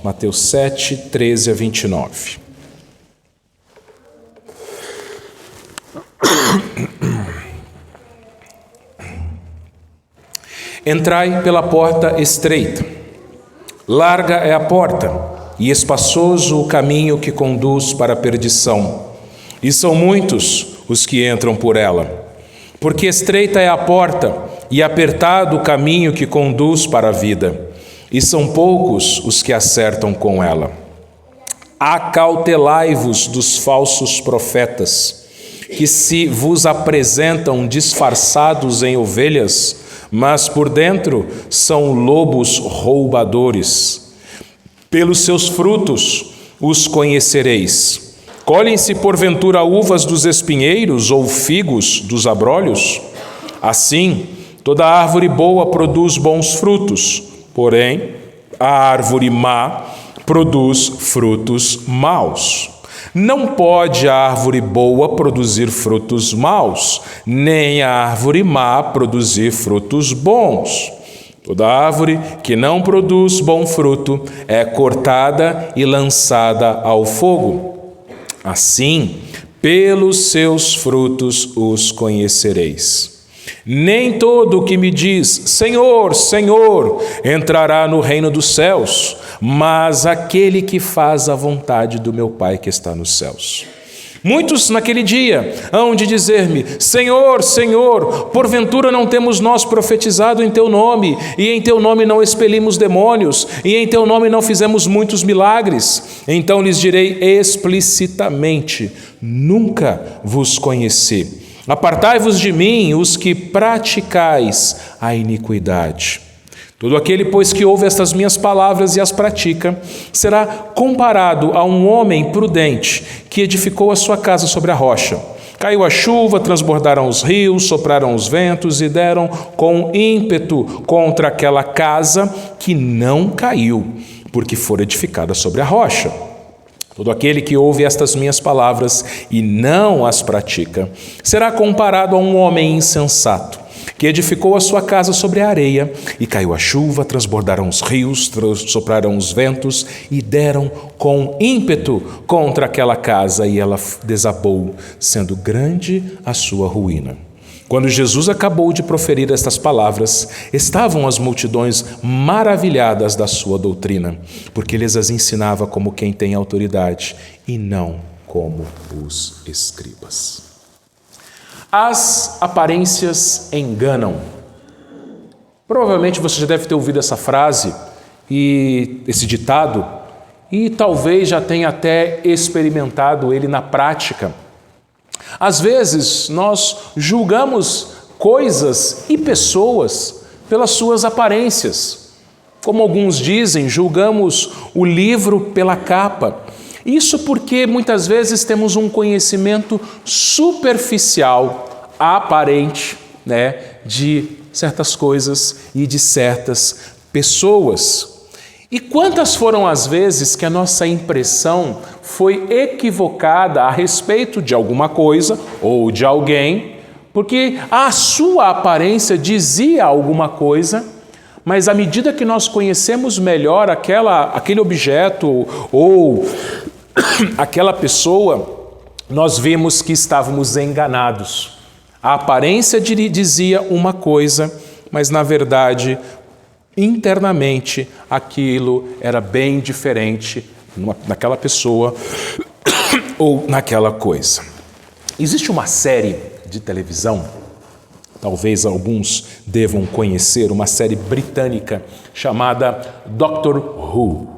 Mateus 7, 13 a 29. Entrai pela porta estreita. Larga é a porta, e espaçoso o caminho que conduz para a perdição. E são muitos os que entram por ela. Porque estreita é a porta, e apertado o caminho que conduz para a vida. E são poucos os que acertam com ela. Acautelai-vos dos falsos profetas, que se vos apresentam disfarçados em ovelhas, mas por dentro são lobos roubadores. Pelos seus frutos os conhecereis. Colhem-se porventura uvas dos espinheiros ou figos dos abrolhos? Assim, toda árvore boa produz bons frutos, porém, a árvore má produz frutos maus. Não pode a árvore boa produzir frutos maus, nem a árvore má produzir frutos bons. Toda árvore que não produz bom fruto é cortada e lançada ao fogo. Assim, pelos seus frutos os conhecereis. Nem todo o que me diz, Senhor, Senhor, entrará no reino dos céus, mas aquele que faz a vontade do meu Pai que está nos céus. Muitos naquele dia hão de dizer-me, Senhor, Senhor, porventura não temos nós profetizado em Teu nome, e em Teu nome não expelimos demônios, e em Teu nome não fizemos muitos milagres? Então lhes direi explicitamente, nunca vos conheci. Apartai-vos de mim, os que praticais a iniquidade. Todo aquele, pois, que ouve estas minhas palavras e as pratica, será comparado a um homem prudente que edificou a sua casa sobre a rocha. Caiu a chuva, transbordaram os rios, sopraram os ventos e deram com ímpeto contra aquela casa que não caiu, porque fora edificada sobre a rocha. Todo aquele que ouve estas minhas palavras e não as pratica, será comparado a um homem insensato, que edificou a sua casa sobre a areia, e caiu a chuva, transbordaram os rios, sopraram os ventos, e deram com ímpeto contra aquela casa, e ela desabou, sendo grande a sua ruína. Quando Jesus acabou de proferir estas palavras, estavam as multidões maravilhadas da sua doutrina, porque lhes as ensinava como quem tem autoridade, e não como os escribas. As aparências enganam. Provavelmente você já deve ter ouvido essa frase e esse ditado, e talvez já tenha até experimentado ele na prática. Às vezes nós julgamos coisas e pessoas pelas suas aparências. Como alguns dizem, julgamos o livro pela capa. Isso porque muitas vezes temos um conhecimento superficial, aparente, de certas coisas e de certas pessoas. E quantas foram as vezes que a nossa impressão foi equivocada a respeito de alguma coisa ou de alguém, porque a sua aparência dizia alguma coisa, mas à medida que nós conhecemos melhor aquele objeto ou aquela pessoa, nós vimos que estávamos enganados. A aparência dizia uma coisa, mas na verdade, internamente, aquilo era bem diferente naquela pessoa ou naquela coisa. Existe uma série de televisão, talvez alguns devam conhecer, uma série britânica chamada Doctor Who.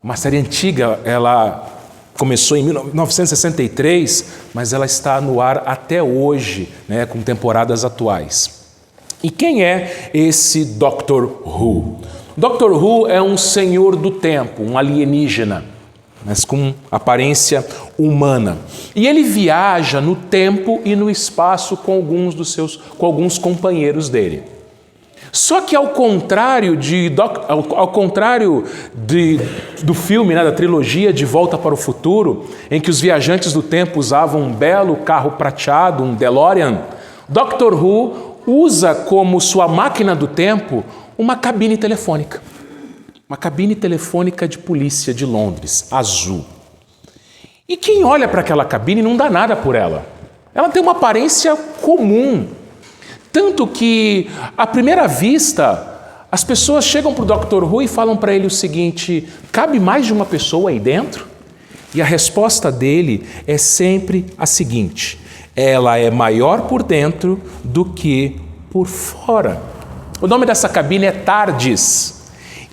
Uma série antiga, ela começou em 1963, mas ela está no ar até hoje, com temporadas atuais. E quem é esse Doctor Who? Doctor Who é um senhor do tempo, um alienígena, mas com aparência humana. E ele viaja no tempo e no espaço com alguns companheiros dele. Só que ao contrário do filme, da trilogia De Volta para o Futuro, em que os viajantes do tempo usavam um belo carro prateado, um DeLorean, Doctor Who usa como sua máquina do tempo uma cabine telefônica. Uma cabine telefônica de polícia de Londres, azul. E quem olha para aquela cabine não dá nada por ela. Ela tem uma aparência comum. Tanto que, à primeira vista, as pessoas chegam para o Dr. Who e falam para ele o seguinte: cabe mais de uma pessoa aí dentro? E a resposta dele é sempre a seguinte: ela é maior por dentro do que por fora. O nome dessa cabine é TARDIS.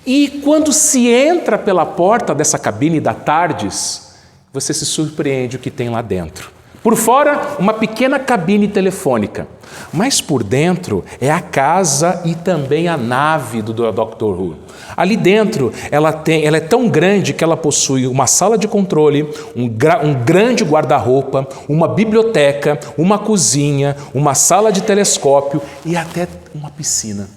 E quando se entra pela porta dessa cabine da TARDIS, você se surpreende o que tem lá dentro. Por fora, uma pequena cabine telefônica, mas por dentro é a casa e também a nave do Dr. Who. Ali dentro, ela é tão grande que ela possui uma sala de controle, um grande guarda-roupa, uma biblioteca, uma cozinha, uma sala de telescópio e até uma piscina.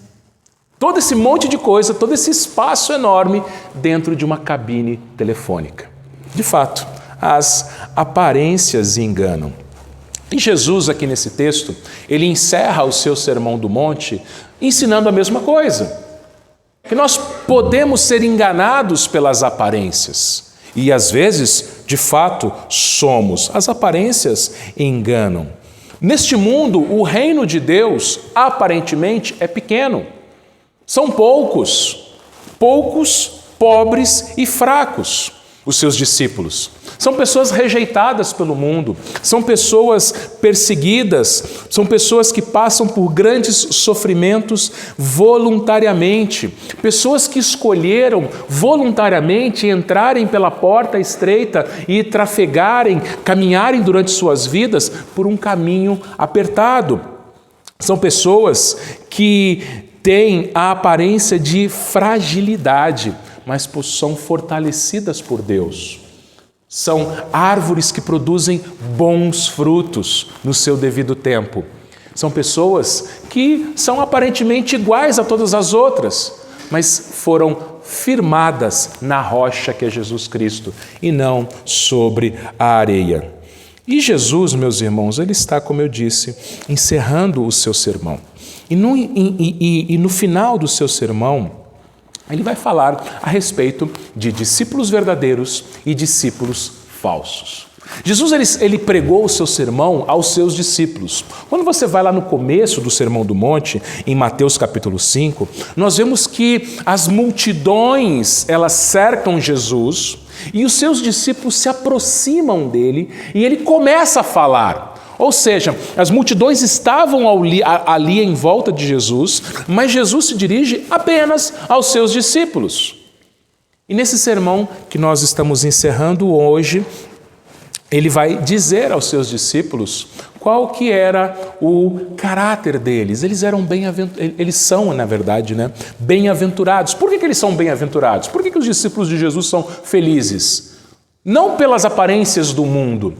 Todo esse monte de coisa, todo esse espaço enorme dentro de uma cabine telefônica. De fato, as aparências enganam. E Jesus, aqui nesse texto, ele encerra o seu Sermão do Monte ensinando a mesma coisa. Que nós podemos ser enganados pelas aparências. E às vezes, de fato, somos. As aparências enganam. Neste mundo, o reino de Deus, aparentemente, é pequeno. São poucos, pobres e fracos, os seus discípulos. São pessoas rejeitadas pelo mundo, são pessoas perseguidas, são pessoas que passam por grandes sofrimentos voluntariamente, pessoas que escolheram voluntariamente entrarem pela porta estreita e trafegarem, caminharem durante suas vidas por um caminho apertado. São pessoas que têm a aparência de fragilidade, mas são fortalecidas por Deus. São árvores que produzem bons frutos no seu devido tempo. São pessoas que são aparentemente iguais a todas as outras, mas foram firmadas na rocha que é Jesus Cristo e não sobre a areia. E Jesus, meus irmãos, ele está, como eu disse, encerrando o seu sermão. E no final do seu sermão, ele vai falar a respeito de discípulos verdadeiros e discípulos falsos. Jesus ele pregou o seu sermão aos seus discípulos. Quando você vai lá no começo do Sermão do Monte, em Mateus capítulo 5, nós vemos que as multidões elas cercam Jesus e os seus discípulos se aproximam dele e ele começa a falar. Ou seja, as multidões estavam ali em volta de Jesus, mas Jesus se dirige apenas aos seus discípulos. E nesse sermão que nós estamos encerrando hoje, ele vai dizer aos seus discípulos qual que era o caráter deles. Eles são, na verdade, bem-aventurados. Por que eles são bem-aventurados? Por que os discípulos de Jesus são felizes? Não pelas aparências do mundo,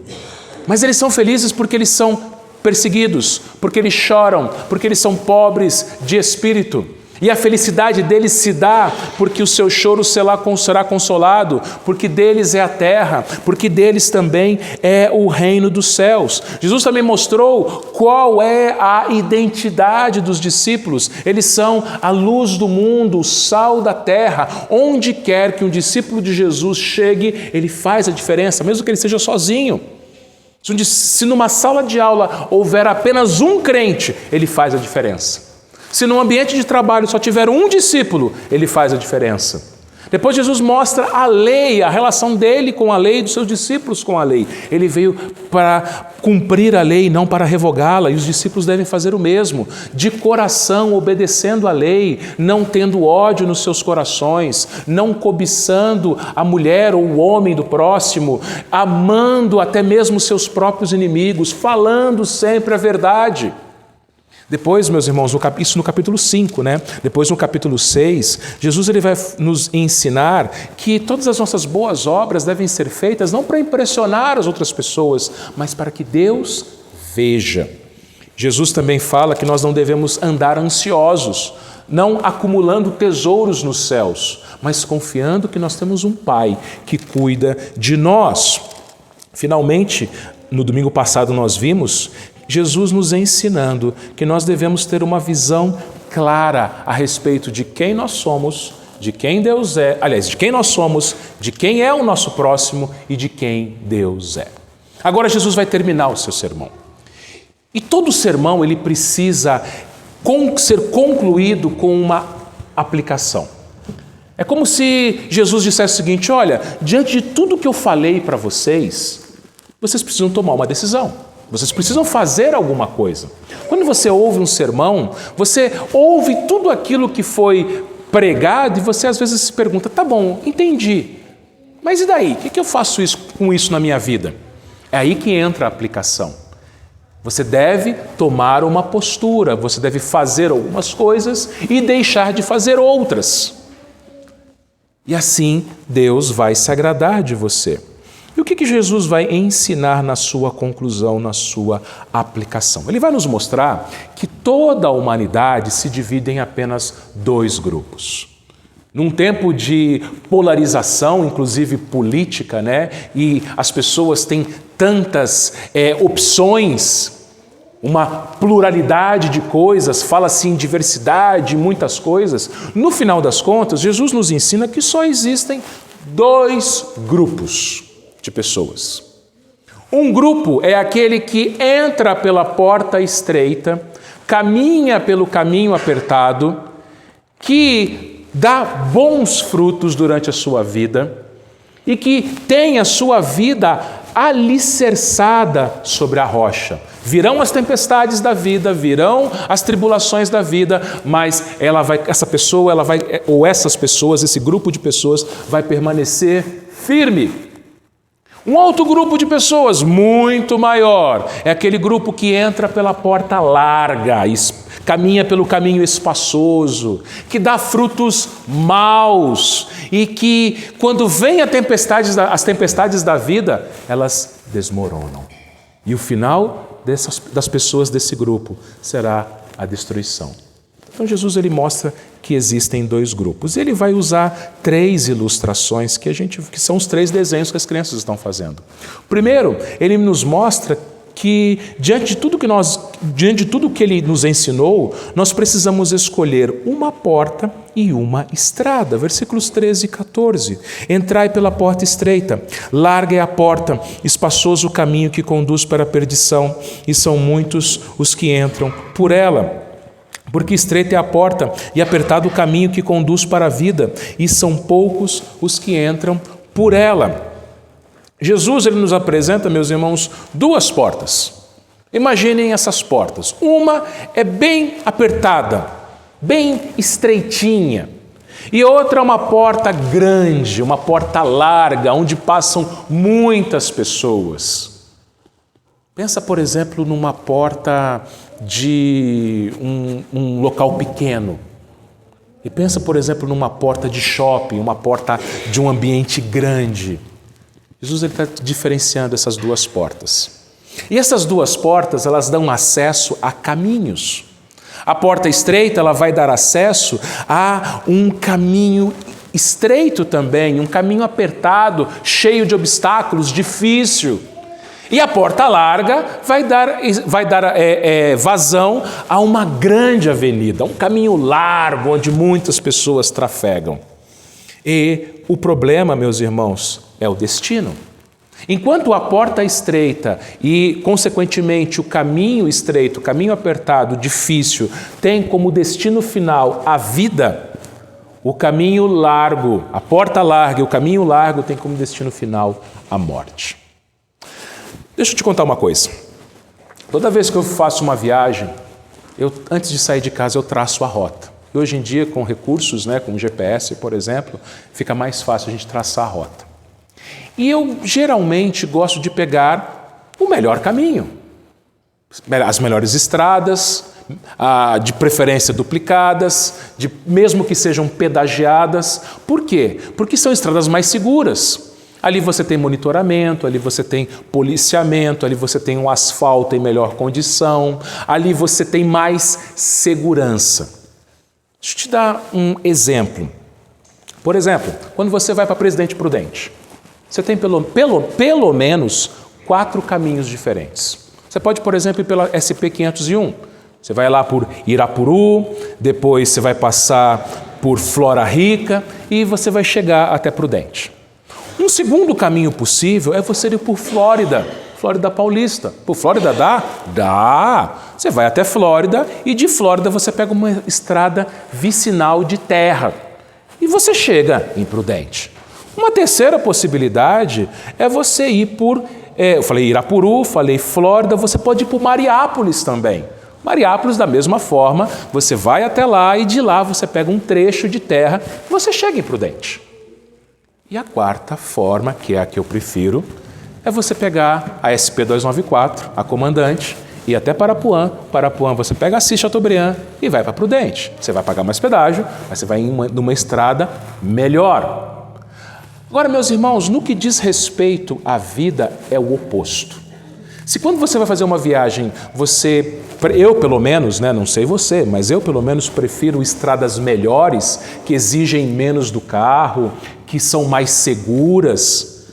mas eles são felizes porque eles são perseguidos, porque eles choram, porque eles são pobres de espírito. E a felicidade deles se dá porque o seu choro será consolado, porque deles é a terra, porque deles também é o reino dos céus. Jesus também mostrou qual é a identidade dos discípulos. Eles são a luz do mundo, o sal da terra. Onde quer que um discípulo de Jesus chegue, ele faz a diferença, mesmo que ele seja sozinho. Se numa sala de aula houver apenas um crente, ele faz a diferença. Se num ambiente de trabalho só tiver um discípulo, ele faz a diferença. Depois Jesus mostra a lei, a relação dele com a lei e dos seus discípulos com a lei. Ele veio para cumprir a lei, não para revogá-la, e os discípulos devem fazer o mesmo, de coração, obedecendo a lei, não tendo ódio nos seus corações, não cobiçando a mulher ou o homem do próximo, amando até mesmo seus próprios inimigos, falando sempre a verdade. Depois, meus irmãos, isso no capítulo 5, Depois no capítulo 6, Jesus ele vai nos ensinar que todas as nossas boas obras devem ser feitas não para impressionar as outras pessoas, mas para que Deus veja. Jesus também fala que nós não devemos andar ansiosos, não acumulando tesouros nos céus, mas confiando que nós temos um Pai que cuida de nós. Finalmente, no domingo passado nós vimos Jesus nos ensinando que nós devemos ter uma visão clara a respeito de quem nós somos de quem Deus é, aliás, de quem nós somos, de quem é o nosso próximo e de quem Deus é. Agora Jesus vai terminar o seu sermão. E todo sermão ele precisa ser concluído com uma aplicação. É como se Jesus dissesse o seguinte: olha, diante de tudo que eu falei para vocês, vocês precisam tomar uma decisão. Vocês precisam fazer alguma coisa. Quando você ouve um sermão, você ouve tudo aquilo que foi pregado e você às vezes se pergunta: tá bom, entendi, mas e daí? O que eu faço com isso na minha vida? É aí que entra a aplicação. Você deve tomar uma postura, você deve fazer algumas coisas e deixar de fazer outras. E assim Deus vai se agradar de você. E o que Jesus vai ensinar na sua conclusão, na sua aplicação? Ele vai nos mostrar que toda a humanidade se divide em apenas 2 grupos. Num tempo de polarização, inclusive política, e as pessoas têm tantas opções, uma pluralidade de coisas, fala-se em diversidade, muitas coisas. No final das contas, Jesus nos ensina que só existem 2 grupos de pessoas. Um grupo é aquele que entra pela porta estreita, caminha pelo caminho apertado, que dá bons frutos durante a sua vida e que tem a sua vida alicerçada sobre a rocha. Virão as tempestades da vida, virão as tribulações da vida, mas essas pessoas, esse grupo de pessoas vai permanecer firme. Um outro grupo de pessoas, muito maior, é aquele grupo que entra pela porta larga, caminha pelo caminho espaçoso, que dá frutos maus e que, quando vem as tempestades da vida, elas desmoronam. E o final das pessoas desse grupo será a destruição. Então Jesus ele mostra que existem 2 grupos. Ele vai usar 3 ilustrações que são os 3 desenhos que as crianças estão fazendo. Primeiro, ele nos mostra que diante de tudo que ele nos ensinou, nós precisamos escolher uma porta e uma estrada. Versículos 13 e 14. Entrai pela porta estreita, larga é a porta, espaçoso o caminho que conduz para a perdição, e são muitos os que entram por ela. Porque estreita é a porta e apertado o caminho que conduz para a vida, e são poucos os que entram por ela. Jesus ele nos apresenta, meus irmãos, 2 portas. Imaginem essas portas. Uma é bem apertada, bem estreitinha. E outra é uma porta grande, uma porta larga, onde passam muitas pessoas. Pensa, por exemplo, numa porta de um local pequeno. E pensa, por exemplo, numa porta de shopping, uma porta de um ambiente grande. Jesus está diferenciando essas 2 portas. E essas 2 portas, elas dão acesso a caminhos. A porta estreita, ela vai dar acesso a um caminho estreito também, um caminho apertado, cheio de obstáculos, difícil. E a porta larga vai dar vazão a uma grande avenida, um caminho largo onde muitas pessoas trafegam. E o problema, meus irmãos, é o destino. Enquanto a porta estreita e, consequentemente, o caminho estreito, o caminho apertado, difícil, tem como destino final a vida, o caminho largo, a porta larga e o caminho largo tem como destino final a morte. Deixa eu te contar uma coisa. Toda vez que eu faço uma viagem, antes de sair de casa, eu traço a rota. E hoje em dia, com recursos, como GPS, por exemplo, fica mais fácil a gente traçar a rota. E eu geralmente gosto de pegar o melhor caminho, as melhores estradas, de preferência duplicadas, mesmo que sejam pedagiadas. Por quê? Porque são estradas mais seguras. Ali você tem monitoramento, ali você tem policiamento, ali você tem um asfalto em melhor condição, ali você tem mais segurança. Deixa eu te dar um exemplo. Por exemplo, quando você vai para Presidente Prudente, você tem pelo menos 4 caminhos diferentes. Você pode, por exemplo, ir pela SP 501. Você vai lá por Irapuru, depois você vai passar por Flora Rica e você vai chegar até Prudente. Um segundo caminho possível é você ir por Flórida Paulista. Por Flórida dá? Dá! Você vai até Flórida e de Flórida você pega uma estrada vicinal de terra e você chega em Prudente. Uma terceira possibilidade é você ir por, eu falei Irapuru, falei Flórida, você pode ir por Mariápolis também. Mariápolis, da mesma forma, você vai até lá e de lá você pega um trecho de terra e você chega em Prudente. E a quarta forma, que é a que eu prefiro, é você pegar a SP-294, a Comandante, e ir até Parapuã. Parapuã você pega a Assis Chateaubriand e vai para Prudente. Você vai pagar mais pedágio, mas você vai em numa estrada melhor. Agora, meus irmãos, no que diz respeito à vida é o oposto. Se quando você vai fazer uma viagem, eu pelo menos, não sei você, mas eu pelo menos prefiro estradas melhores, que exigem menos do carro, que são mais seguras.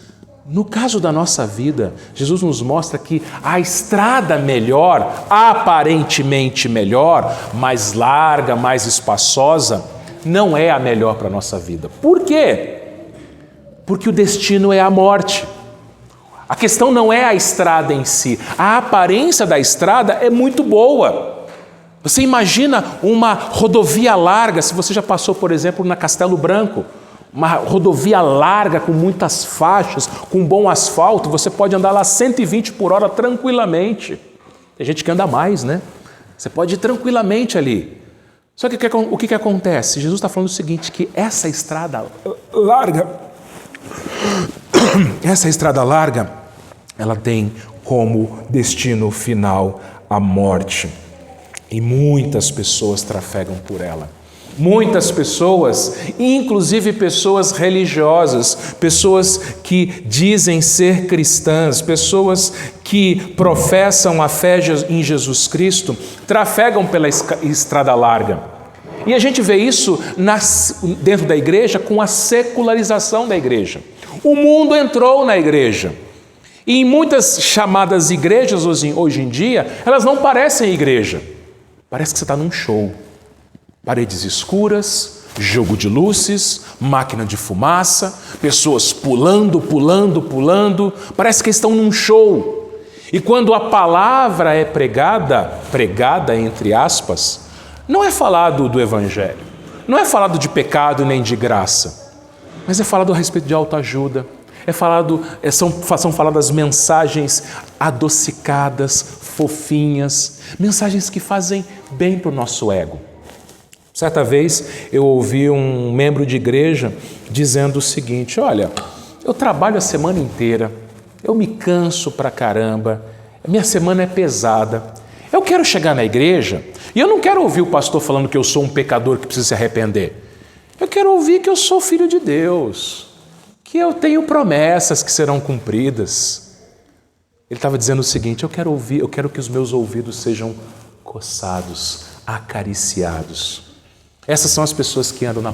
No caso da nossa vida, Jesus nos mostra que a estrada melhor, aparentemente melhor, mais larga, mais espaçosa, não é a melhor para a nossa vida. Por quê? Porque o destino é a morte. A questão não é a estrada em si, a aparência da estrada é muito boa. Você imagina uma rodovia larga, se você já passou, por exemplo, na Castelo Branco, uma rodovia larga com muitas faixas, com bom asfalto, você pode andar lá 120 por hora tranquilamente. Tem gente que anda mais, né? Você pode ir tranquilamente ali. Só que o que acontece? Jesus está falando o seguinte, que essa estrada larga, ela tem como destino final a morte. E muitas pessoas trafegam por ela. Muitas pessoas, inclusive pessoas religiosas, pessoas que dizem ser cristãs, pessoas que professam a fé em Jesus Cristo, trafegam pela estrada larga. E a gente vê isso dentro da igreja com a secularização da igreja. O mundo entrou na igreja. E em muitas chamadas igrejas hoje em dia, elas não parecem igreja. Parece que você está num show. Paredes escuras, jogo de luzes, máquina de fumaça, pessoas pulando. Parece que estão num show. E quando a palavra é pregada entre aspas, não é falado do evangelho, não é falado de pecado nem de graça, mas é falado a respeito de autoajuda, são faladas mensagens adocicadas, fofinhas, mensagens que fazem bem para o nosso ego. Certa vez eu ouvi um membro de igreja dizendo o seguinte, olha, eu trabalho a semana inteira, eu me canso pra caramba, minha semana é pesada, eu quero chegar na igreja e eu não quero ouvir o pastor falando que eu sou um pecador que precisa se arrepender. Eu quero ouvir que eu sou filho de Deus, que eu tenho promessas que serão cumpridas. Ele estava dizendo o seguinte, eu quero que os meus ouvidos sejam coçados, acariciados. Essas são as pessoas que andam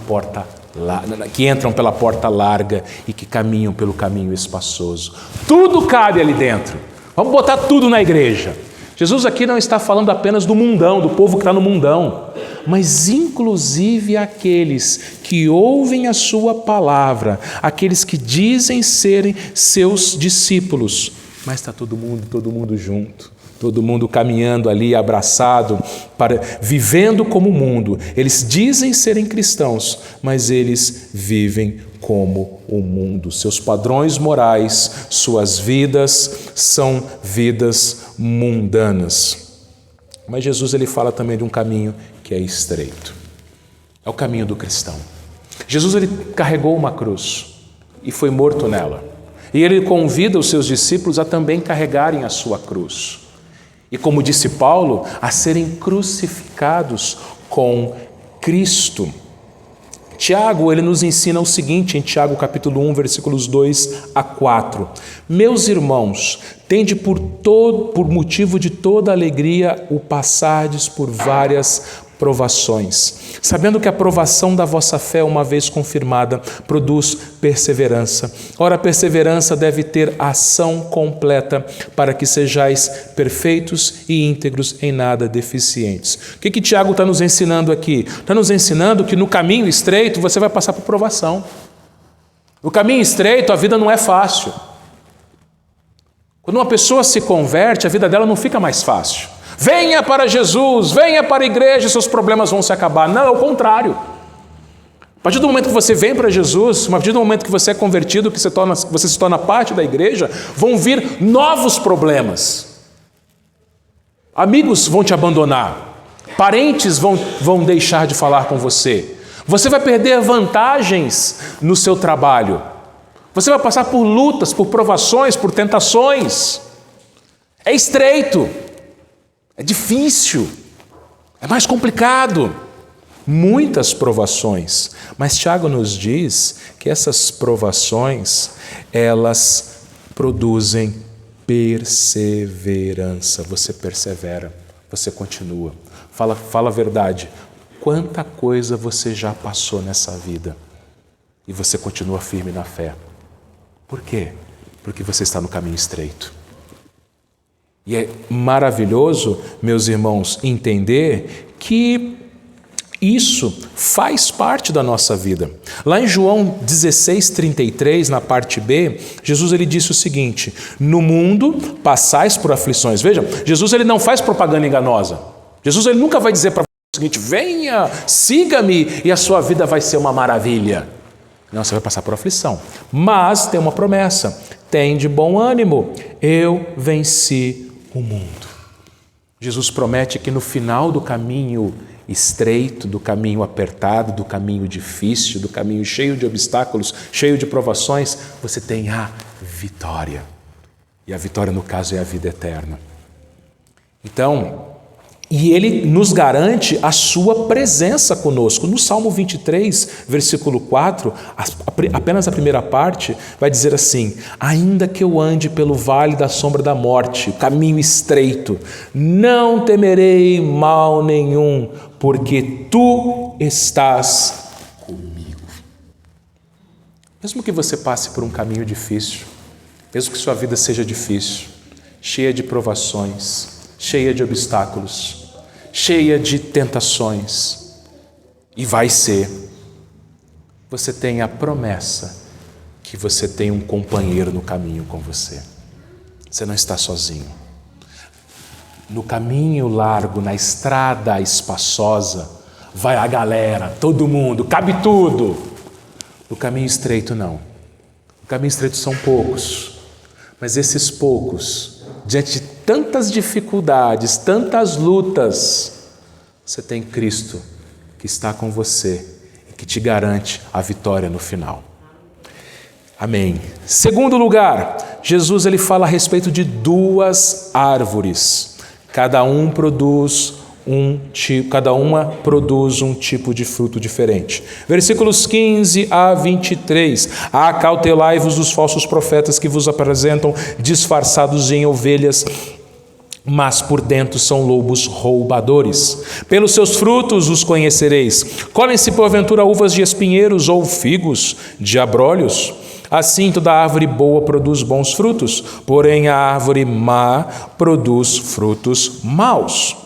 que entram pela porta larga e que caminham pelo caminho espaçoso. Tudo cabe ali dentro. Vamos botar tudo na igreja. Jesus aqui não está falando apenas do mundão, do povo que está no mundão, mas inclusive aqueles que ouvem a sua palavra, aqueles que dizem serem seus discípulos, mas está todo mundo junto, todo mundo caminhando ali, abraçado, vivendo como o mundo. Eles dizem serem cristãos, mas eles vivem como o mundo. Seus padrões morais, suas vidas são vidas mundanas. Mas Jesus ele fala também de um caminho que é estreito. É o caminho do cristão. Jesus ele carregou uma cruz e foi morto nela. E ele convida os seus discípulos a também carregarem a sua cruz. E como disse Paulo, a serem crucificados com Cristo. Tiago, ele nos ensina o seguinte, em Tiago capítulo 1, versículos 2 a 4. Meus irmãos, tende por motivo de toda alegria o passardes por várias provações, sabendo que a provação da vossa fé, uma vez confirmada, produz perseverança. Ora, a perseverança deve ter ação completa, para que sejais perfeitos e íntegros, em nada deficientes. O que Tiago está nos ensinando aqui? Está nos ensinando que no caminho estreito você vai passar por provação. No caminho estreito a vida não é fácil. Quando uma pessoa se converte, a vida dela não fica mais fácil. Venha para Jesus, venha para a igreja, seus problemas vão se acabar. Não, é o contrário. A partir do momento que você vem para Jesus, a partir do momento que você é convertido, que você se torna parte da igreja, vão vir novos problemas. Amigos vão te abandonar, parentes vão deixar de falar com você. Você vai perder vantagens no seu trabalho. Você vai passar por lutas, por provações, por tentações. É estreito, é difícil, é mais complicado. Muitas provações. Mas Tiago nos diz que essas provações, elas produzem perseverança. Você persevera, você continua. Fala a verdade. Quanta coisa você já passou nessa vida e você continua firme na fé. Por quê? Porque você está no caminho estreito. E é maravilhoso, meus irmãos, entender que isso faz parte da nossa vida. Lá em João 16:33, na parte B, Jesus ele disse o seguinte: no mundo passais por aflições. Veja, Jesus ele não faz propaganda enganosa. Jesus ele nunca vai dizer para você o seguinte: venha, siga-me e a sua vida vai ser uma maravilha. Não, você vai passar por aflição. Mas tem uma promessa: tem de bom ânimo, eu venci o mundo. Jesus promete que no final do caminho estreito, do caminho apertado, do caminho difícil, do caminho cheio de obstáculos, cheio de provações, você tem a vitória. E a vitória, no caso, é a vida eterna. Então, e Ele nos garante a sua presença conosco. No Salmo 23, versículo 4, apenas a primeira parte, vai dizer assim: ainda que eu ande pelo vale da sombra da morte, o caminho estreito, não temerei mal nenhum, porque Tu estás comigo. Mesmo que você passe por um caminho difícil, mesmo que sua vida seja difícil, cheia de provações, cheia de obstáculos, cheia de tentações, e vai ser, você tem a promessa que você tem um companheiro no caminho com você. Você não está sozinho. No caminho largo, na estrada espaçosa, vai a galera, todo mundo, cabe tudo. No caminho estreito, não. No caminho estreito são poucos, mas esses poucos, diante de tantas dificuldades, tantas lutas, você tem Cristo que está com você e que te garante a vitória no final. Amém. Segundo lugar, Jesus ele fala a respeito de duas árvores. Cada uma produz um tipo de fruto diferente. Versículos 15 a 23. Acautelai-vos dos falsos profetas que vos apresentam disfarçados em ovelhas, mas por dentro são lobos roubadores. Pelos seus frutos os conhecereis. Colhem-se porventura uvas de espinheiros ou figos de abrolhos? Assim toda árvore boa produz bons frutos, porém a árvore má produz frutos maus.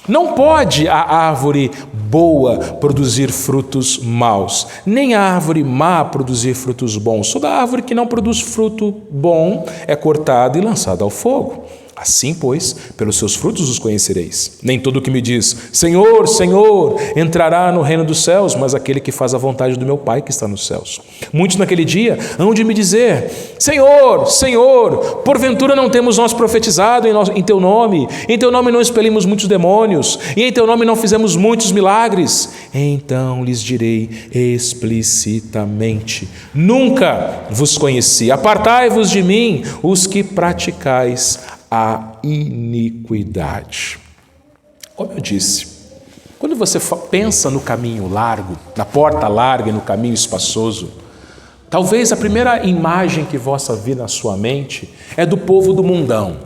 Não pode a árvore boa produzir frutos maus, nem a árvore má produzir frutos bons. Toda árvore que não produz fruto bom é cortada e lançada ao fogo. Assim, pois, pelos seus frutos os conhecereis. Nem todo o que me diz, Senhor, Senhor, entrará no reino dos céus, mas aquele que faz a vontade do meu Pai que está nos céus. Muitos naquele dia hão de me dizer, Senhor, Senhor, porventura não temos nós profetizado em Teu nome não expelimos muitos demônios, e em Teu nome não fizemos muitos milagres? Então lhes direi explicitamente, nunca vos conheci, apartai-vos de mim, os que praticais a iniquidade. Como eu disse, quando você pensa no caminho largo, na porta larga e no caminho espaçoso, talvez a primeira imagem que vossa vir na sua mente é do povo do mundão.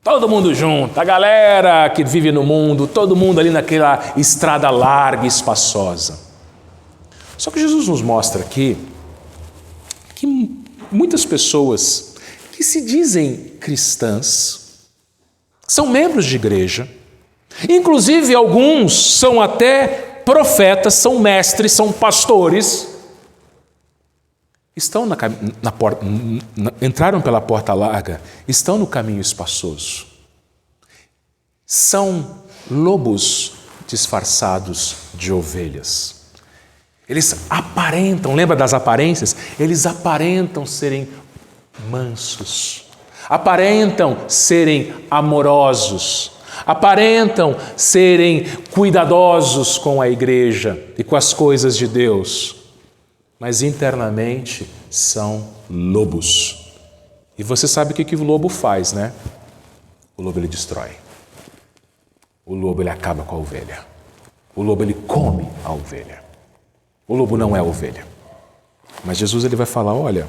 Todo mundo junto, a galera que vive no mundo, todo mundo ali naquela estrada larga e espaçosa. Só que Jesus nos mostra aqui que muitas pessoas que se dizem cristãs são membros de igreja, inclusive alguns são até profetas, são mestres, são pastores, estão entraram pela porta larga, estão no caminho espaçoso. São lobos disfarçados de ovelhas. Eles aparentam, lembra das aparências? Eles aparentam serem mansos, aparentam serem amorosos, aparentam serem cuidadosos com a igreja e com as coisas de Deus. Mas internamente são lobos. E você sabe o que o lobo faz, né? O lobo ele destrói. O lobo ele acaba com a ovelha. O lobo ele come a ovelha. O lobo não é a ovelha. Mas Jesus ele vai falar, olha,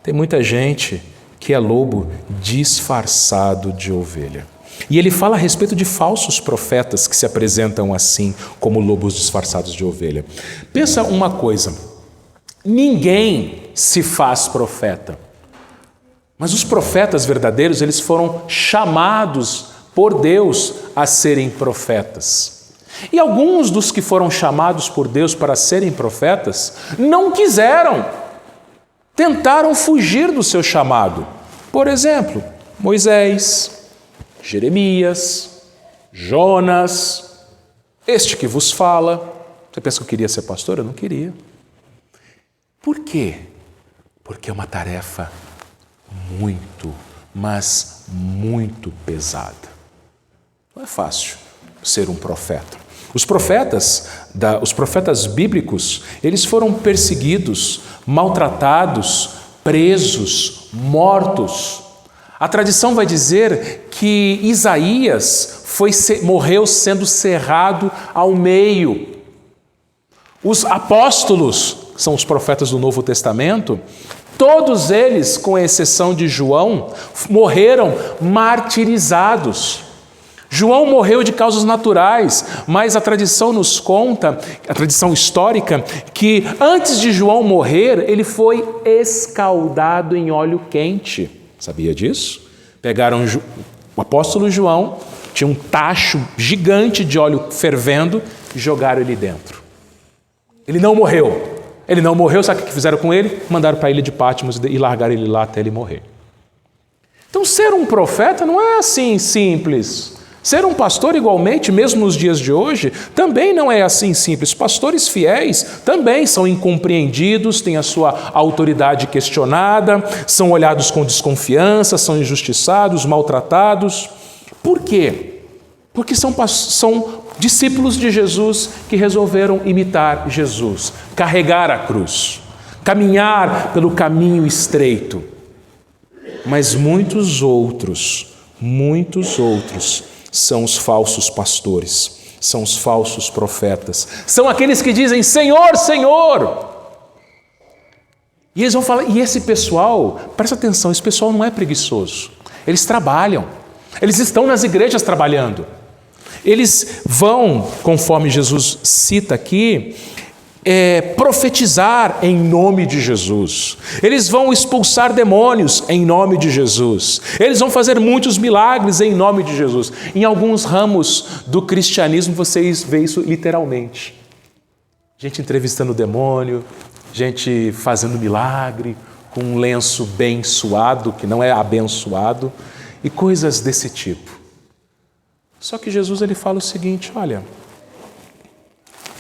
tem muita gente que é lobo disfarçado de ovelha. E ele fala a respeito de falsos profetas que se apresentam assim, como lobos disfarçados de ovelha. Pensa uma coisa. Ninguém se faz profeta, mas os profetas verdadeiros, eles foram chamados por Deus a serem profetas. E alguns dos que foram chamados por Deus para serem profetas não quiseram, tentaram fugir do seu chamado. Por exemplo, Moisés, Jeremias, Jonas, este que vos fala. Você pensa que eu queria ser pastor? Eu não queria. Por quê? Porque é uma tarefa muito, mas muito pesada. Não é fácil ser um profeta. Os profetas bíblicos, eles foram perseguidos, maltratados, presos, mortos. A tradição vai dizer que Isaías morreu sendo cerrado ao meio. Os apóstolos, são os profetas do Novo Testamento, todos eles, com exceção de João, morreram martirizados. João morreu de causas naturais, mas a tradição nos conta, a tradição histórica, que antes de João morrer, ele foi escaldado em óleo quente. Sabia disso? Pegaram o apóstolo João, tinha um tacho gigante de óleo fervendo e jogaram ele dentro. Ele não morreu. Ele não morreu, sabe o que fizeram com ele? Mandaram para a ilha de Patmos e largaram ele lá até ele morrer. Então, ser um profeta não é assim simples. Ser um pastor, igualmente, mesmo nos dias de hoje, também não é assim simples. Pastores fiéis também são incompreendidos, têm a sua autoridade questionada, são olhados com desconfiança, são injustiçados, maltratados. Por quê? Porque são discípulos de Jesus que resolveram imitar Jesus, carregar a cruz, caminhar pelo caminho estreito. Mas muitos outros são os falsos pastores, são os falsos profetas, são aqueles que dizem Senhor, Senhor. E eles vão falar, e esse pessoal, presta atenção, esse pessoal não é preguiçoso, eles trabalham, eles estão nas igrejas trabalhando. Eles vão, conforme Jesus cita aqui, profetizar em nome de Jesus. Eles vão expulsar demônios em nome de Jesus. Eles vão fazer muitos milagres em nome de Jesus. Em alguns ramos do cristianismo vocês veem isso literalmente. Gente entrevistando o demônio, gente fazendo milagre com um lenço bem suado, que não é abençoado, e coisas desse tipo. Só que Jesus ele fala o seguinte, olha,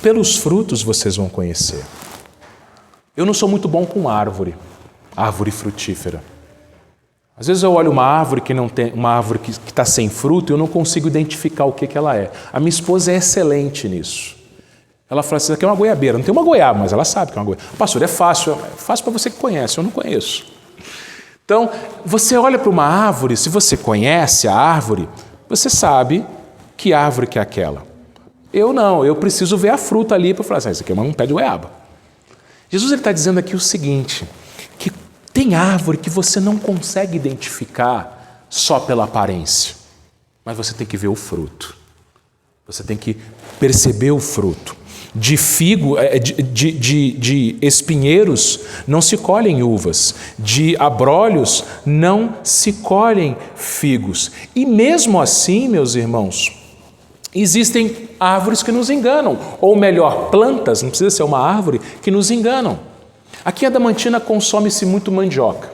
pelos frutos vocês vão conhecer. Eu não sou muito bom com árvore frutífera. Às vezes eu olho uma árvore que não tem, uma árvore que está sem fruto e eu não consigo identificar o que ela é. A minha esposa é excelente nisso. Ela fala assim, isso aqui é uma goiabeira. Não tem uma goiaba, mas ela sabe que é uma goiaba. Pastor, é fácil para você que conhece, eu não conheço. Então, você olha para uma árvore, se você conhece a árvore, você sabe que árvore que é aquela. Eu não, eu preciso ver a fruta ali para falar assim, isso aqui é um pé de goiaba. Jesus está dizendo aqui o seguinte, que tem árvore que você não consegue identificar só pela aparência. mas você tem que ver o fruto. Você tem que perceber o fruto. De figo, de espinheiros não se colhem uvas, de abrolhos não se colhem figos. E mesmo assim, meus irmãos, existem árvores que nos enganam, ou melhor, plantas, não precisa ser uma árvore, que nos enganam. Aqui em Adamantina consome-se muito mandioca.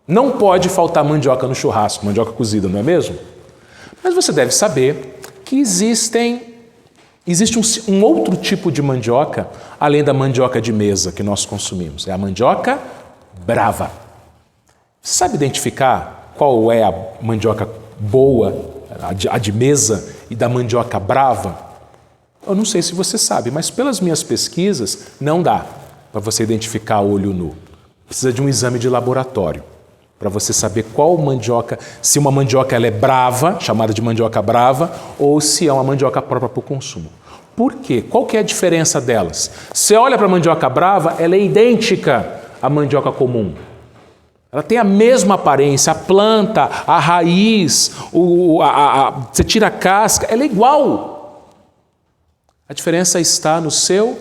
Não pode faltar mandioca no churrasco, mandioca cozida, não é mesmo? Mas você deve saber que existe um outro tipo de mandioca, além da mandioca de mesa que nós consumimos. É a mandioca brava. Você sabe identificar qual é a mandioca boa, a de mesa, e da mandioca brava? Eu não sei se você sabe, mas pelas minhas pesquisas, não dá para você identificar a olho nu. Precisa de um exame de laboratório para você saber qual mandioca, se uma mandioca ela é brava, chamada de mandioca brava, ou se é uma mandioca própria para o consumo. Por quê? Qual que é a diferença delas? Você olha para a mandioca brava, ela é idêntica à mandioca comum. Ela tem a mesma aparência, a planta, a raiz, você tira a casca, ela é igual. A diferença está no seu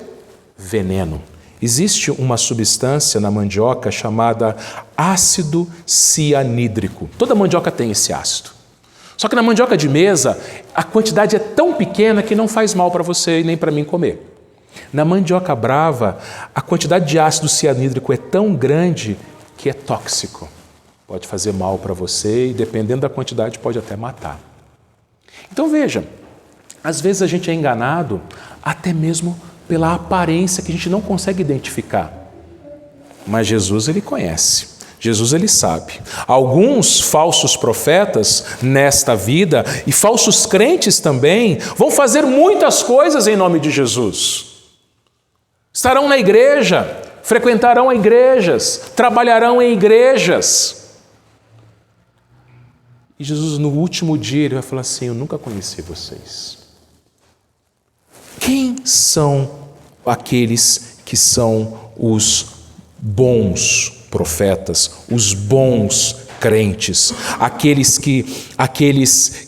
veneno. Existe uma substância na mandioca chamada ácido cianídrico. Toda mandioca tem esse ácido. Só que na mandioca de mesa, a quantidade é tão pequena que não faz mal para você e nem para mim comer. Na mandioca brava, a quantidade de ácido cianídrico é tão grande que é tóxico. Pode fazer mal para você e, dependendo da quantidade, pode até matar. Então veja, às vezes a gente é enganado até mesmo pela aparência que a gente não consegue identificar. Mas Jesus, ele conhece. Jesus, ele sabe. Alguns falsos profetas nesta vida e falsos crentes também vão fazer muitas coisas em nome de Jesus. Estarão na igreja, frequentarão igrejas, trabalharão em igrejas. E Jesus, no último dia, ele vai falar assim: eu nunca conheci vocês. Quem são aqueles que são os bons profetas, os bons crentes, aqueles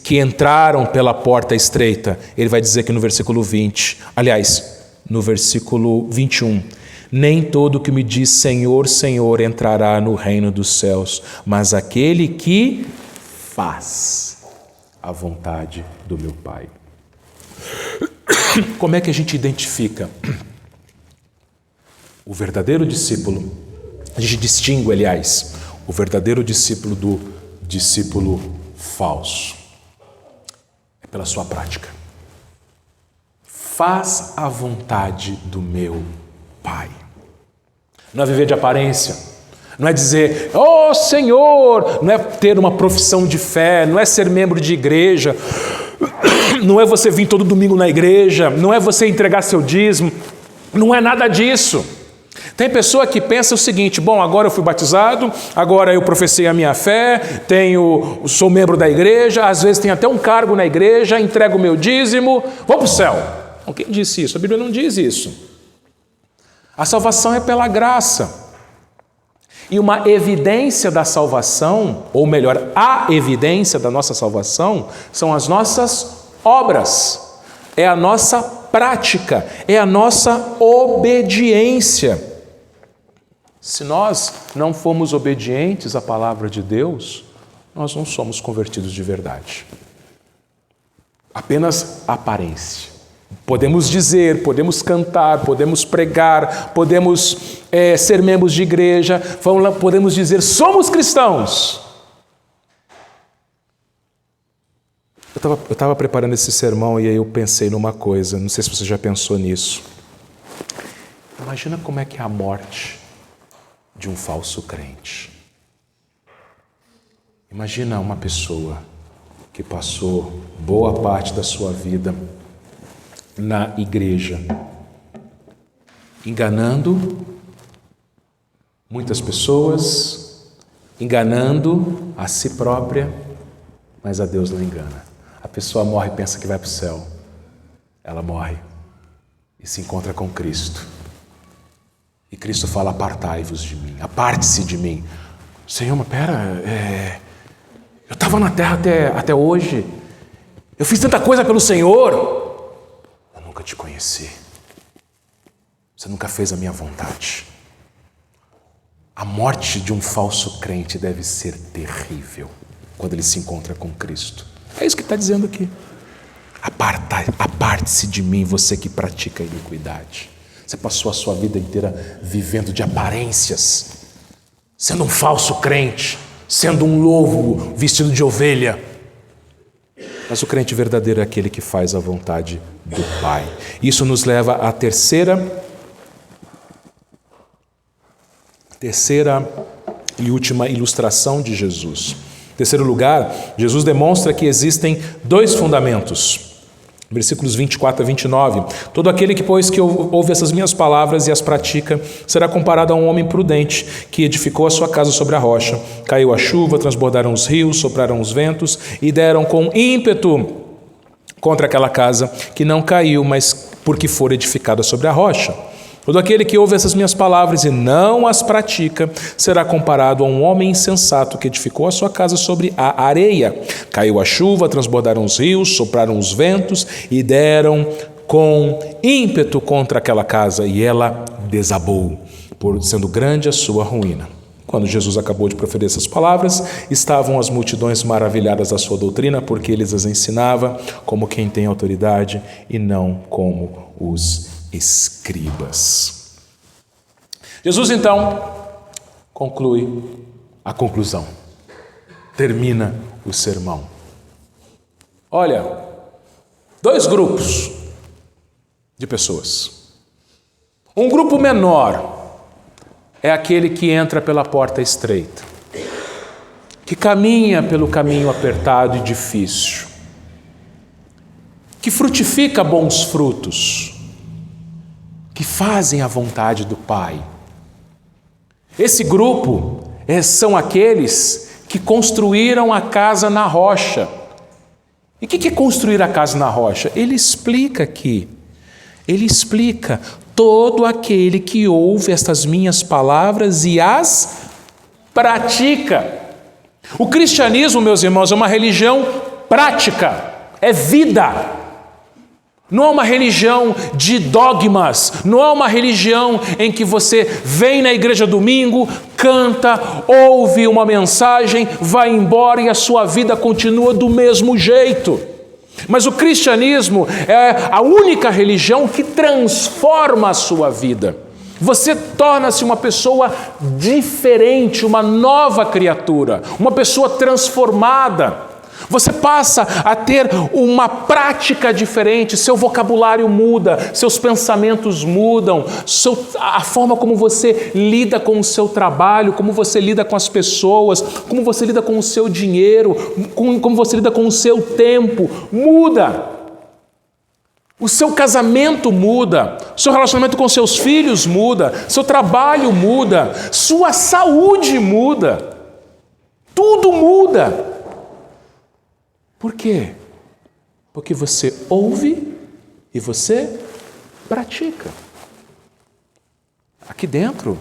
que entraram pela porta estreita? Ele vai dizer que no versículo 20, aliás, no versículo 21, nem todo que me diz Senhor, Senhor entrará no reino dos céus, mas aquele que faz a vontade do meu Pai. Como é que a gente identifica o verdadeiro discípulo? A gente distingue, aliás, o verdadeiro discípulo do discípulo falso. É pela sua prática. Faz a vontade do meu Pai. Não é viver de aparência. Não é dizer, oh Senhor, não é ter uma profissão de fé, não é ser membro de igreja, não é você vir todo domingo na igreja, não é você entregar seu dízimo, não é nada disso. Tem pessoa que pensa o seguinte: bom, agora eu fui batizado, agora eu professei a minha fé, sou membro da igreja, às vezes tenho até um cargo na igreja, entrego o meu dízimo, vou para o céu. Quem disse isso? A Bíblia não diz isso. A salvação é pela graça. E uma evidência da salvação, ou melhor, a evidência da nossa salvação, são as nossas obras, é a nossa prática, é a nossa obediência. Se nós não formos obedientes à palavra de Deus, nós não somos convertidos de verdade. Apenas aparência. Podemos dizer, podemos cantar, podemos pregar, podemos ser membros de igreja, podemos dizer, somos cristãos. Eu estava preparando esse sermão e aí eu pensei numa coisa, não sei se você já pensou nisso. Imagina como é que é a morte de um falso crente. Imagina uma pessoa que passou boa parte da sua vida na igreja, enganando muitas pessoas, enganando a si própria, mas a Deus não engana. A pessoa morre e pensa que vai para o céu. Ela morre e se encontra com Cristo. E Cristo fala: apartai-vos de mim, aparte-se de mim. Senhor, mas pera, eu estava na terra até hoje, Eu fiz tanta coisa pelo Senhor. Eu nunca te conheci. Você nunca fez a minha vontade. A morte de um falso crente deve ser terrível quando ele se encontra com Cristo. É isso que está dizendo aqui. Aparte-se de mim, você que pratica a iniquidade. Você passou a sua vida inteira vivendo de aparências, sendo um falso crente, sendo um lobo vestido de ovelha. Mas o crente verdadeiro é aquele que faz a vontade do Pai. Isso nos leva à terceira e última ilustração de Jesus. Em terceiro lugar, Jesus demonstra que existem dois fundamentos. Versículos 24 a 29. Todo aquele que, pois, que ouve essas minhas palavras e as pratica, será comparado a um homem prudente, que edificou a sua casa sobre a rocha. Caiu a chuva, transbordaram os rios, sopraram os ventos, e deram com ímpeto contra aquela casa, que não caiu, mas porque for edificada sobre a rocha. Todo aquele que ouve essas minhas palavras e não as pratica, será comparado a um homem insensato que edificou a sua casa sobre a areia. Caiu a chuva, transbordaram os rios, sopraram os ventos e deram com ímpeto contra aquela casa, e ela desabou, por sendo grande a sua ruína. Quando Jesus acabou de proferir essas palavras, estavam as multidões maravilhadas da sua doutrina, porque ele as ensinava como quem tem autoridade e não como os escribas. Jesus então conclui a conclusão, termina o sermão. Olha, dois grupos de pessoas. Um grupo menor é aquele que entra pela porta estreita, que caminha pelo caminho apertado e difícil, que frutifica bons frutos, que fazem a vontade do Pai. Esse grupo são aqueles que construíram a casa na rocha. E o que é construir a casa na rocha? Ele explica aqui. Ele explica: todo aquele que ouve estas minhas palavras e as pratica. O cristianismo, meus irmãos, é uma religião prática, é vida. Não é uma religião de dogmas, não é uma religião em que você vem na igreja domingo, canta, ouve uma mensagem, vai embora e a sua vida continua do mesmo jeito. Mas o cristianismo é a única religião que transforma a sua vida. Você torna-se uma pessoa diferente, uma nova criatura, uma pessoa transformada. Você passa a ter uma prática diferente, seu vocabulário muda, seus pensamentos mudam, a forma como você lida com o seu trabalho, como você lida com as pessoas, como você lida com o seu dinheiro, como você lida com o seu tempo, muda. O seu casamento muda, seu relacionamento com seus filhos muda, seu trabalho muda, sua saúde muda, tudo muda. Por quê? Porque você ouve e você pratica. Aqui dentro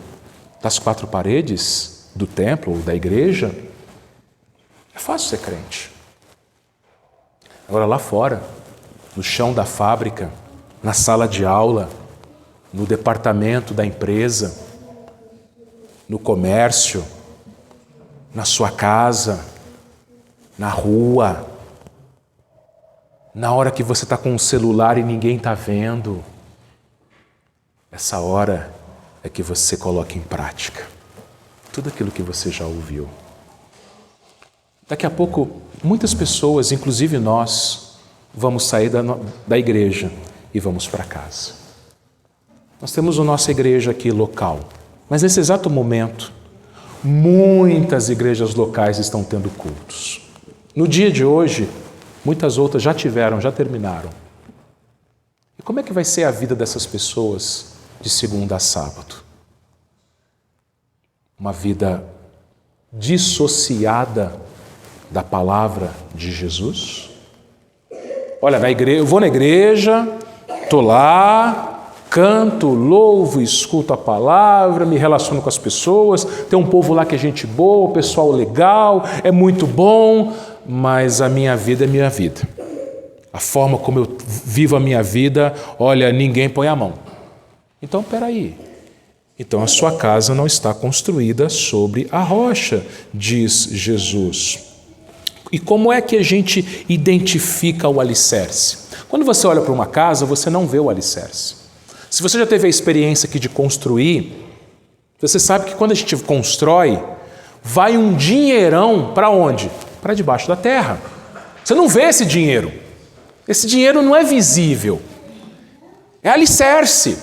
das quatro paredes do templo ou da igreja, é fácil ser crente. Agora lá fora, no chão da fábrica, na sala de aula, no departamento da empresa, no comércio, na sua casa, na rua, na hora que você está com o celular e ninguém está vendo, essa hora é que você coloca em prática tudo aquilo que você já ouviu. Daqui a pouco, muitas pessoas, inclusive nós, vamos sair da igreja e vamos para casa. Nós temos a nossa igreja aqui local, mas nesse exato momento, muitas igrejas locais estão tendo cultos. No dia de hoje, muitas outras já terminaram. E como é que vai ser a vida dessas pessoas de segunda a sábado? Uma vida dissociada da palavra de Jesus? Olha, eu vou na igreja, estou lá, canto, louvo, escuto a palavra, me relaciono com as pessoas, tem um povo lá que é gente boa, pessoal legal, é muito bom, mas a minha vida é minha vida. a forma como eu vivo a minha vida, olha, ninguém põe a mão. Então, peraí. Então, a sua casa não está construída sobre a rocha, diz Jesus. E como é que a gente identifica o alicerce? Quando você olha para uma casa, você não vê o alicerce. Se você já teve a experiência aqui de construir, você sabe que quando a gente constrói, vai um dinheirão para onde? Para debaixo da terra. Você não vê esse dinheiro. Esse dinheiro não é visível. É alicerce.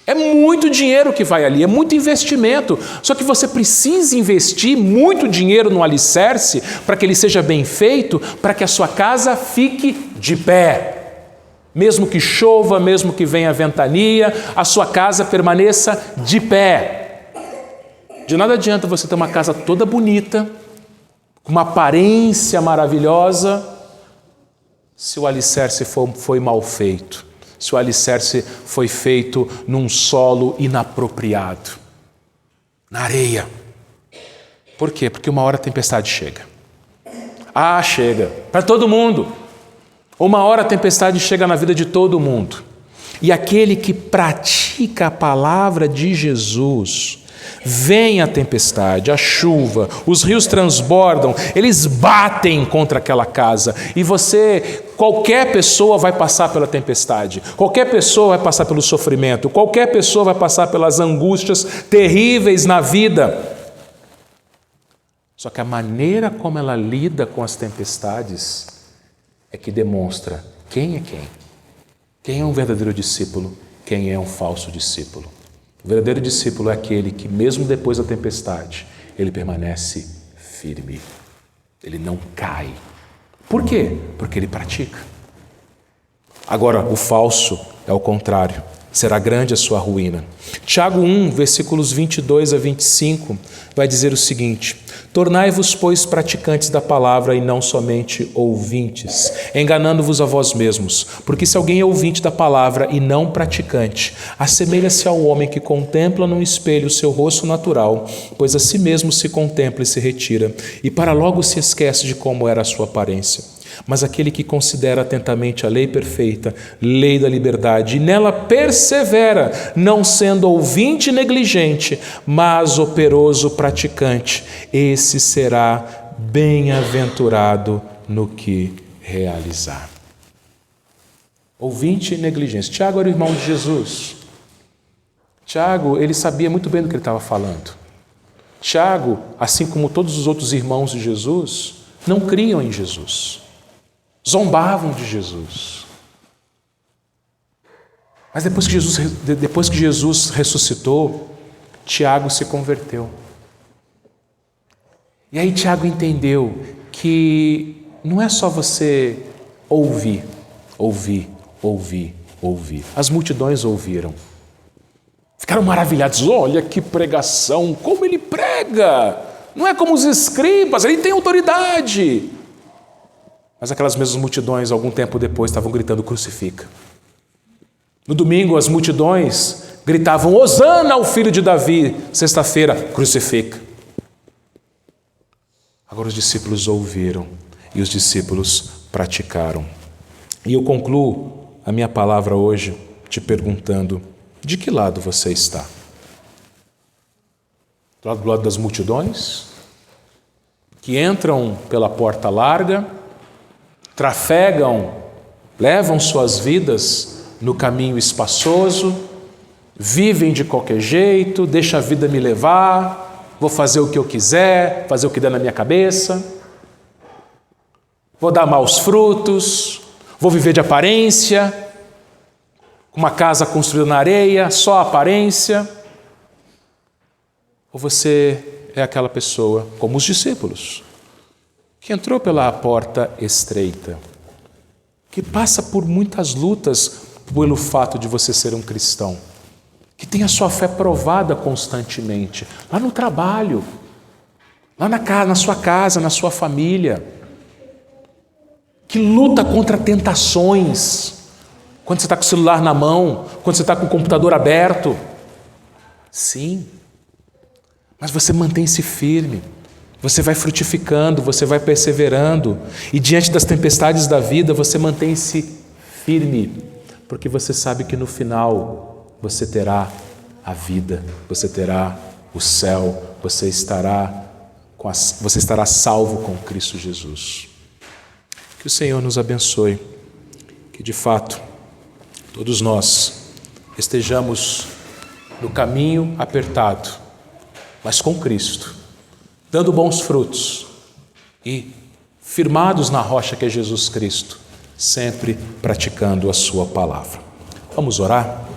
É muito dinheiro que vai ali, é muito investimento. Só que você precisa investir muito dinheiro no alicerce para que ele seja bem feito, para que a sua casa fique de pé. Mesmo que chova, mesmo que venha ventania, a sua casa permaneça de pé. De nada adianta você ter uma casa toda bonita, com uma aparência maravilhosa, se o alicerce foi mal feito. Se o alicerce foi feito num solo inapropriado, na areia. Por quê? Porque uma hora a tempestade chega. Chega. Para todo mundo. Uma hora a tempestade chega na vida de todo mundo. E aquele que pratica a palavra de Jesus, vem a tempestade, a chuva, os rios transbordam, eles batem contra aquela casa e qualquer pessoa vai passar pela tempestade, qualquer pessoa vai passar pelo sofrimento, qualquer pessoa vai passar pelas angústias terríveis na vida. Só que a maneira como ela lida com as tempestades é que demonstra quem é quem. Quem é um verdadeiro discípulo, quem é um falso discípulo. O verdadeiro discípulo é aquele que, mesmo depois da tempestade, ele permanece firme. Ele não cai. Por quê? Porque ele pratica. Agora, o falso é o contrário. Será grande a sua ruína. Tiago 1, versículos 22 a 25, vai dizer o seguinte: tornai-vos, pois, praticantes da palavra e não somente ouvintes, enganando-vos a vós mesmos. Porque se alguém é ouvinte da palavra e não praticante, assemelha-se ao homem que contempla num espelho o seu rosto natural, pois a si mesmo se contempla e se retira, e para logo se esquece de como era a sua aparência. Mas aquele que considera atentamente a lei perfeita, lei da liberdade, e nela persevera, não sendo ouvinte negligente, mas operoso praticante, esse será bem-aventurado no que realizar. Ouvinte negligente. Tiago era o irmão de Jesus. Tiago, ele sabia muito bem do que ele estava falando. Tiago, assim como todos os outros irmãos de Jesus, não criam em Jesus. Zombavam de Jesus. Mas depois que Jesus ressuscitou, Tiago se converteu. E aí Tiago entendeu que não é só você ouvir. As multidões ouviram. Ficaram maravilhados. Olha que pregação, como ele prega. Não é como os escribas, ele tem autoridade. Mas aquelas mesmas multidões, algum tempo depois, estavam gritando: crucifica. No domingo, as multidões gritavam: Hosana ao filho de Davi. Sexta-feira, crucifica. Agora os discípulos ouviram e os discípulos praticaram. E eu concluo a minha palavra hoje te perguntando: de que lado você está? Do lado das multidões, que entram pela porta larga, trafegam, levam suas vidas no caminho espaçoso, vivem de qualquer jeito, deixa a vida me levar, vou fazer o que eu quiser, fazer o que der na minha cabeça, vou dar maus frutos, vou viver de aparência, com uma casa construída na areia, só aparência. Ou você é aquela pessoa, como os discípulos, que entrou pela porta estreita, que passa por muitas lutas pelo fato de você ser um cristão, que tem a sua fé provada constantemente, lá no trabalho, lá na sua casa, na sua família, que luta contra tentações, quando você está com o celular na mão, quando você está com o computador aberto. Sim, mas você mantém-se firme. Você vai frutificando, você vai perseverando, e diante das tempestades da vida você mantém-se firme, porque você sabe que no final você terá a vida, você terá o céu, você estará salvo com Cristo Jesus. Que o Senhor nos abençoe, que de fato todos nós estejamos no caminho apertado, mas com Cristo, dando bons frutos e firmados na rocha que é Jesus Cristo, sempre praticando a sua palavra. Vamos orar?